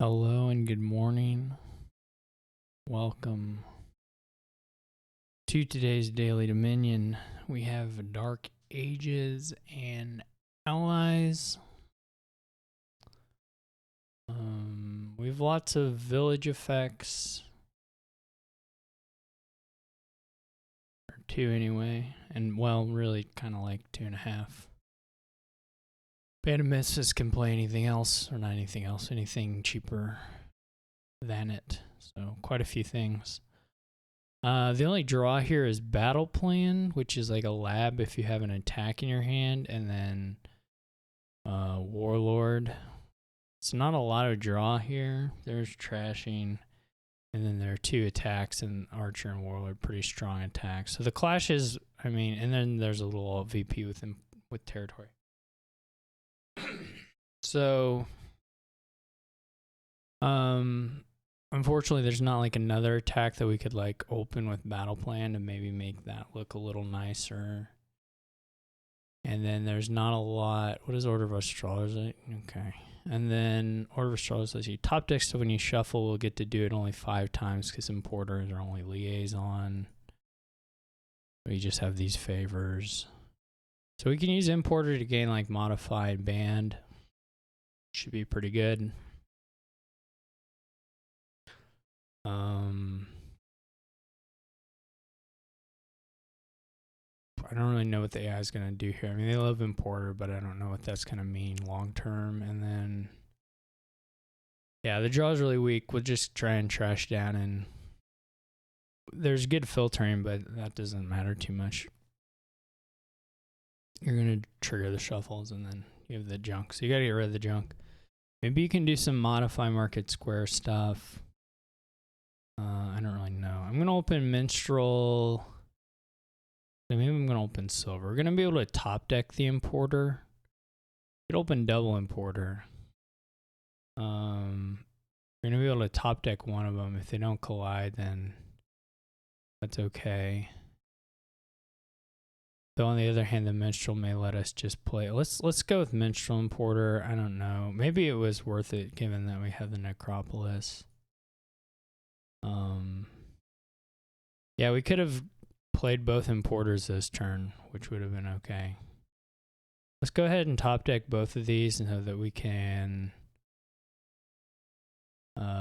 Hello and good morning. Welcome to today's Daily Dominion. We have Dark Ages and Allies. We have lots of village effects. Or two anyway. And well, really kind of like 2.5. Band of Misfits can play anything else, or not anything else, anything cheaper than it. So quite a few things. The only draw here is Battle Plan, which is like a lab if you have an attack in your hand, and then Warlord. It's not a lot of draw here. There's Trashing, and then there are two attacks, and Archer and Warlord, pretty strong attacks. So the clash is, and then there's a little VP with territory. So, unfortunately, there's not like another attack that we could like open with Battle Plan to maybe make that look a little nicer. And then there's not a lot. What is Order of Astrologers? Okay. And then Order of Astrologers says you top deck stuff when you shuffle. We'll get to do it only 5 times because Importers are only Liaison. We just have these favors. So we can use Importer to gain like modified band. Should be pretty good. I don't really know what the AI is going to do here. I mean, they love Importer, but I don't know what that's going to mean long term. And then, yeah, the draw is really weak. We'll just try and trash down, and there's good filtering, but that doesn't matter too much. You're going to trigger the shuffles, and then you have the junk. So you got to get rid of the junk. Maybe you can do some modify market square stuff. I don't really know. I'm going to open Minstrel. Maybe I'm going to open Silver. We're going to be able to top deck the Importer. We could open double Importer. We're going to be able to top deck one of them. If they don't collide, then that's okay. Though on the other hand, the Minstrel may let us just play. Let's go with Minstrel Importer. I don't know. Maybe it was worth it given that we have the Necropolis. Yeah, we could have played both Importers this turn, which would have been okay. Let's go ahead and top deck both of these so that we can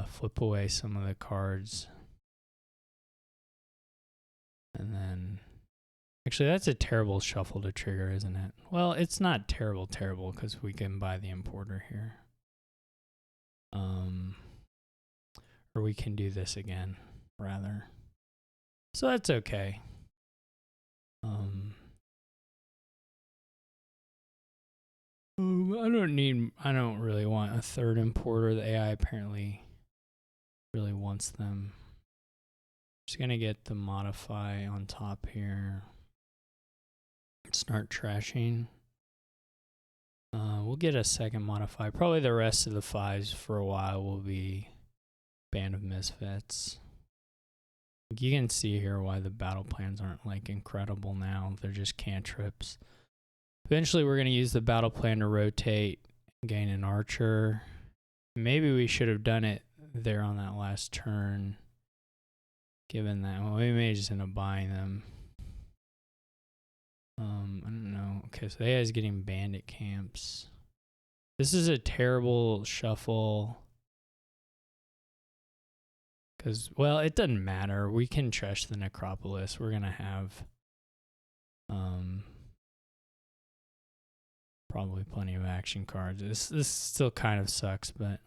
flip away some of the cards. And then, actually, that's a terrible shuffle to trigger, isn't it? Well, it's not terrible because we can buy the Importer here. Or we can do this again, rather. So that's okay. I don't really want a third Importer. The AI apparently really wants them. Just gonna get the modify on top here. Start trashing. We'll get a second modify. Probably the rest of the 5s for a while will be Band of Misfits. You can see here why the battle plans aren't like incredible now. They're just cantrips. Eventually we're going to use the battle plan to rotate, gain an archer. Maybe we should have done it there on that last turn. Given that, well, we may just end up buying them. I don't know. Okay, so the AI is getting bandit camps. This is a terrible shuffle. Because, well, it doesn't matter. We can trash the Necropolis. We're going to have probably plenty of action cards. This still kind of sucks, but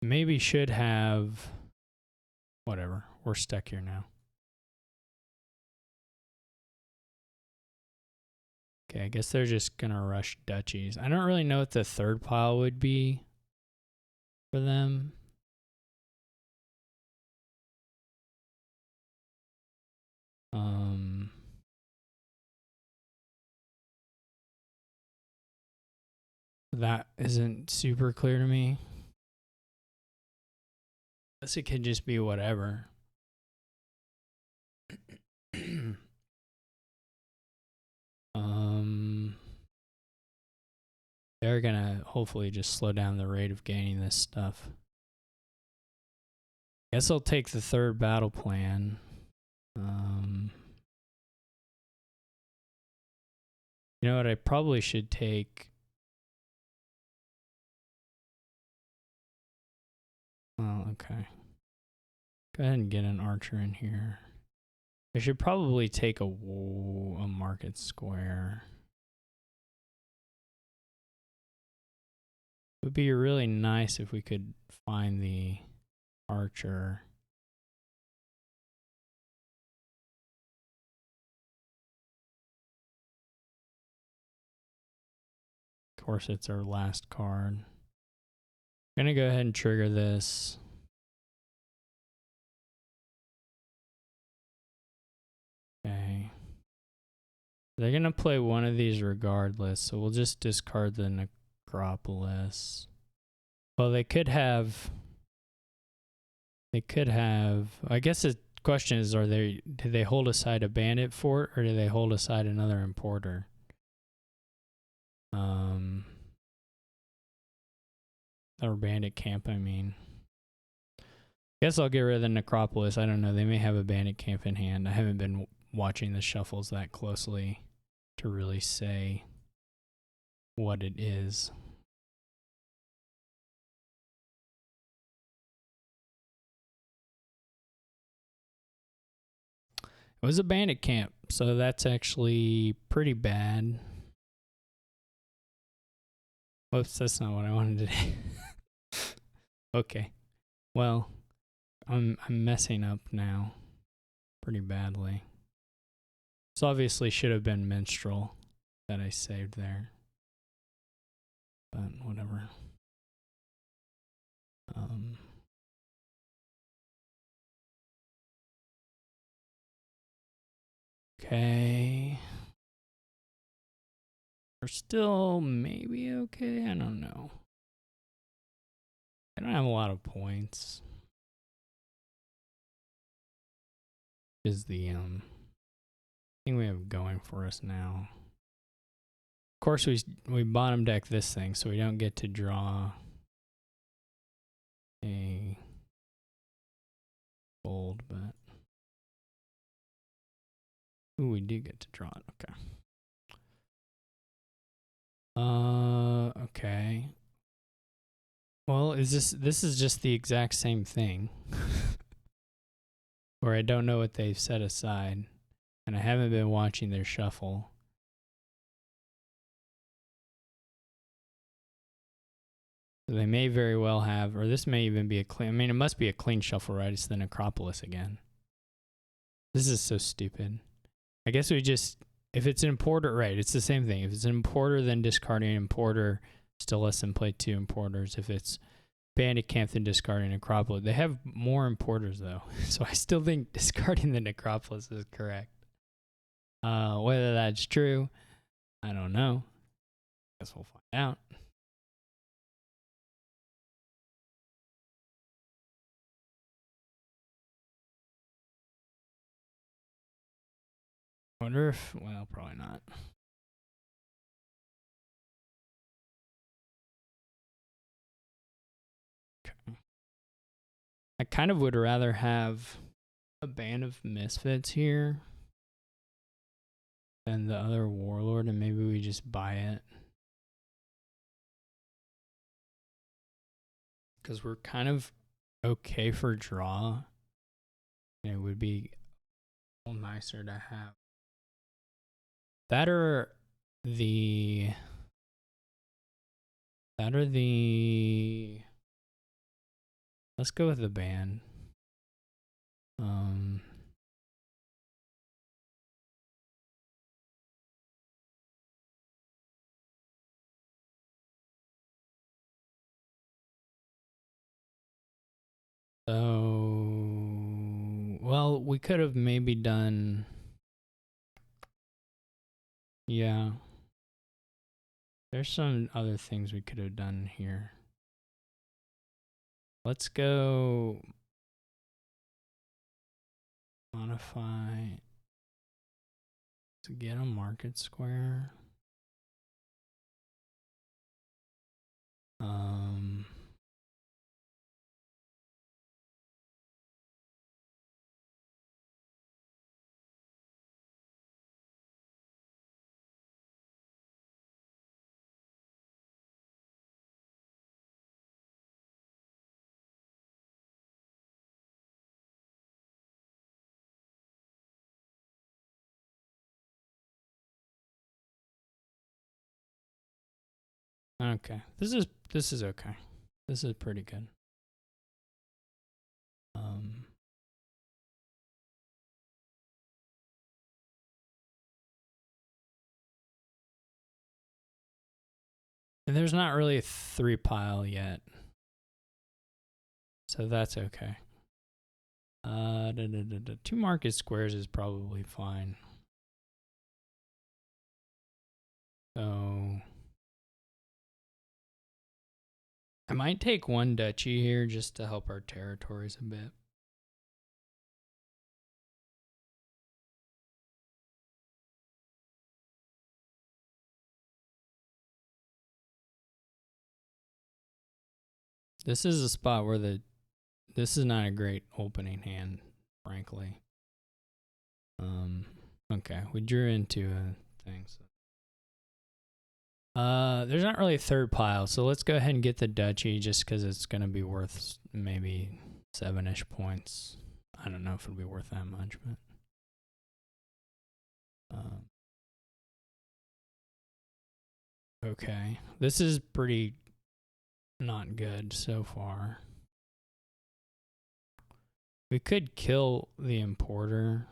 maybe should have... Whatever. We're stuck here now. Okay, I guess they're just going to rush duchies. I don't really know what the third pile would be for them. That isn't super clear to me. I guess it could just be whatever. they're gonna hopefully just slow down the rate of gaining this stuff. Guess I'll take the third battle plan. You know what? I probably should take. Oh, okay. Go ahead and get an archer in here. I should probably take a market square. It would be really nice if we could find the archer. Of course, it's our last card. I'm gonna go ahead and trigger this. Okay. They're gonna play one of these regardless, so we'll just discard the Necropolis. Well, they could have. I guess the question is, do they hold aside a bandit fort or do they hold aside another importer? Or bandit camp, I mean. Guess I'll get rid of the Necropolis. I don't know. They may have a bandit camp in hand. I haven't been watching the shuffles that closely to really say what it is. It was a bandit camp, so that's actually pretty bad. Whoops, that's not what I wanted to do. Okay. Well, I'm messing up now pretty badly. This obviously should have been Minstrel that I saved there. But whatever. Okay. We're still maybe okay. I don't know. I don't have a lot of points. Is the thing we have going for us now. Of course, we bottom deck this thing, so we don't get to draw a gold, but ooh, we do get to draw it. Okay. Okay. Well, this is just the exact same thing. Where I don't know what they've set aside, and I haven't been watching their shuffle. So they may very well have, or this may even be a clean, I mean, it must be a clean shuffle, right? It's the Necropolis again. This is so stupid. I guess we just, if it's an importer, right, it's the same thing. If it's an importer, then discarding an importer, still less than play 2 importers. If it's bandit camp, then discarding Necropolis. They have more importers, though. So I still think discarding the Necropolis is correct. Whether that's true, I don't know. Guess we'll find out. Wonder if, well, probably not. Okay. I kind of would rather have a band of misfits here than the other warlord, and maybe we just buy it. Because we're kind of okay for draw. And it would be a little nicer to have that or the let's go with the band. So, well, we could have maybe done, yeah. There's some other things we could have done here. Let's go modify to get a market square. Um, okay. This is okay. This is pretty good. And there's not really a 3 pile yet. So that's okay. 2 market squares is probably fine. So I might take 1 duchy here just to help our territories a bit. This is a spot where this is not a great opening hand, frankly. Okay, we drew into a thing. So. There's not really a 3rd pile, so let's go ahead and get the duchy just because it's going to be worth maybe 7-ish points. I don't know if it'll be worth that much, but. Okay, this is pretty not good so far. We could kill the importer,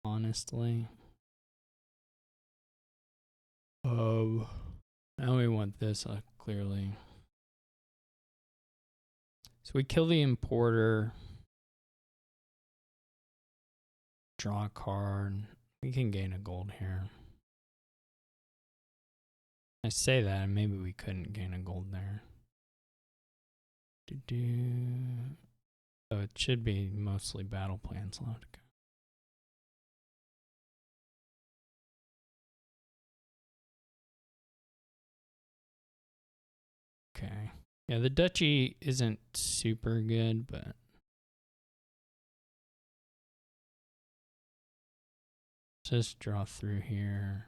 honestly. Now we want this clearly. So we kill the importer, draw a card. We can gain a gold here. I say that, and maybe we couldn't gain a gold there. So it should be mostly battle plans left. Okay. Yeah, the duchy isn't super good, but just draw through here.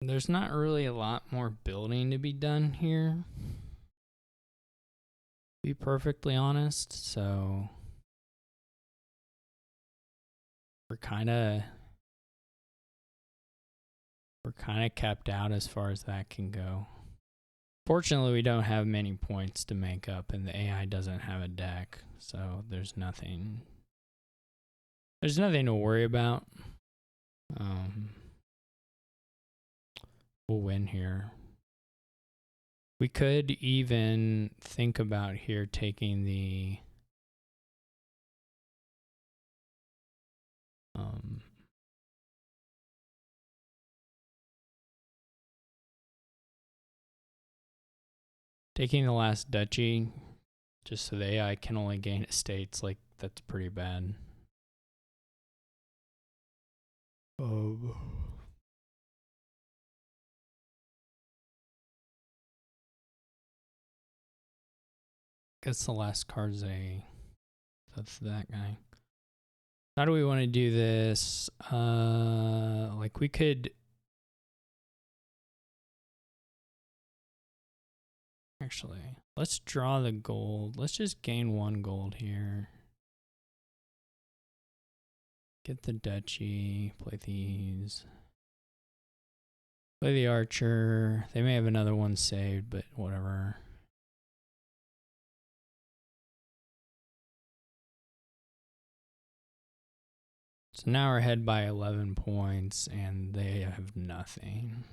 There's not really a lot more building to be done here, to be perfectly honest, so we're kind of capped out as far as that can go. Fortunately, we don't have many points to make up, and the AI doesn't have a deck, so there's nothing to worry about. We'll win here. We could even think about here taking the last duchy, just so the AI can only gain estates. Like, that's pretty bad. Guess the last card's that's that guy. How do we want to do this? Like, we could actually, let's draw the gold. Let's just gain 1 gold here. Get the duchy, play these. Play the archer. They may have another one saved, but whatever. So now we're ahead by 11 points, and they have nothing.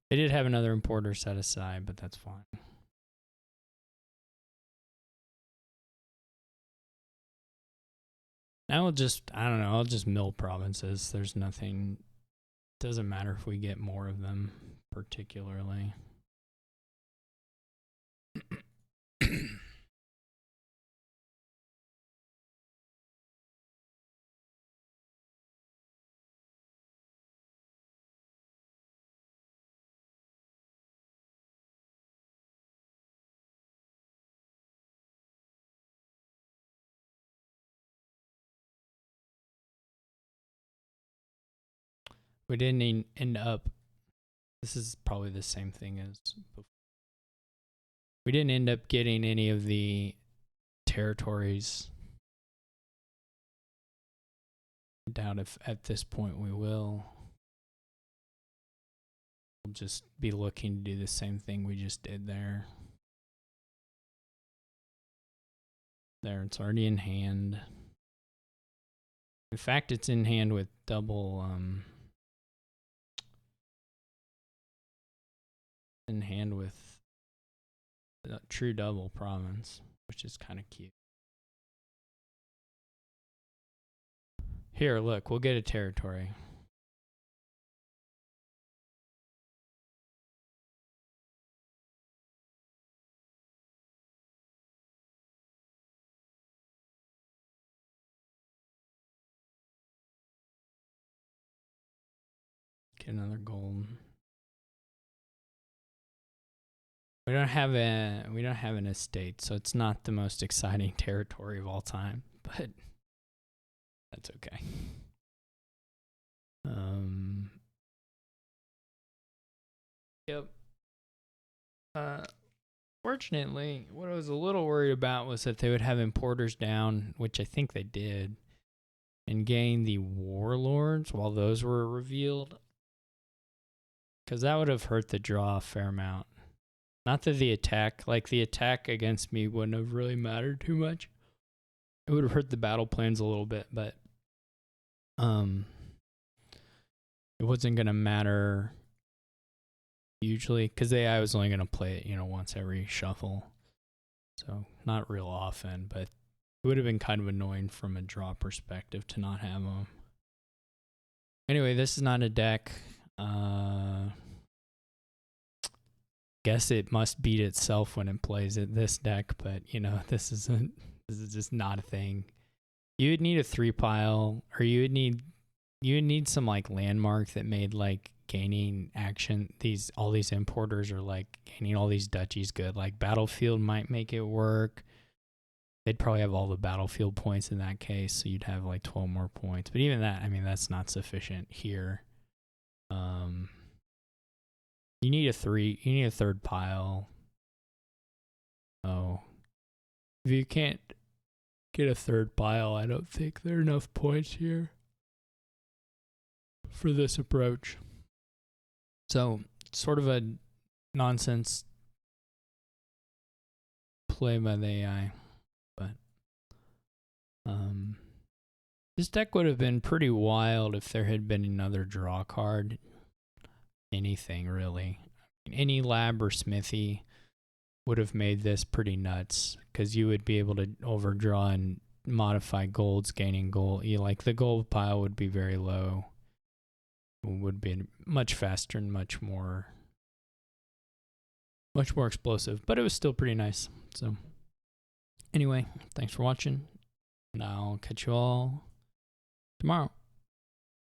They did have another importer set aside, but that's fine. Now I don't know, I'll just mill provinces. There's nothing Doesn't matter if we get more of them, particularly. We didn't end up, this is probably the same thing as before. We didn't end up getting any of the territories. I doubt if at this point we will. We'll just be looking to do the same thing we just did there. There, it's already in hand. In fact, it's in hand with double, in hand with true double province, which is kind of cute. Here, look, we'll get a territory. Get another gold. We don't have an estate, so it's not the most exciting territory of all time, but that's okay. Yep. Fortunately, what I was a little worried about was that they would have importers down, which I think they did, and gain the warlords while those were revealed, because that would have hurt the draw a fair amount. Not that the attack against me wouldn't have really mattered too much. It would have hurt the battle plans a little bit, but it wasn't going to matter usually, because the AI was only going to play it, once every shuffle. So not real often, but it would have been kind of annoying from a draw perspective to not have them. Anyway, this is not a deck. Guess it must beat itself when it plays this deck, but this is just not a thing. You would need a 3-pile, or you would need some like landmark that made like gaining action, all these importers are like gaining all these duchies good. Like Battlefield might make it work. They'd probably have all the Battlefield points in that case, so you'd have like 12 more points. But even that, I mean, that's not sufficient here. You need a 3rd pile. Oh. If you can't get a 3rd pile, I don't think there are enough points here for this approach. So, sort of a nonsense play by the AI. But this deck would have been pretty wild if there had been another draw card. Anything really. Any lab or smithy would have made this pretty nuts, because you would be able to overdraw and modify golds, gaining gold. Like the gold pile would be very low. It would be much faster and much more explosive, but it was still pretty nice. So anyway, thanks for watching, and I'll catch you all tomorrow.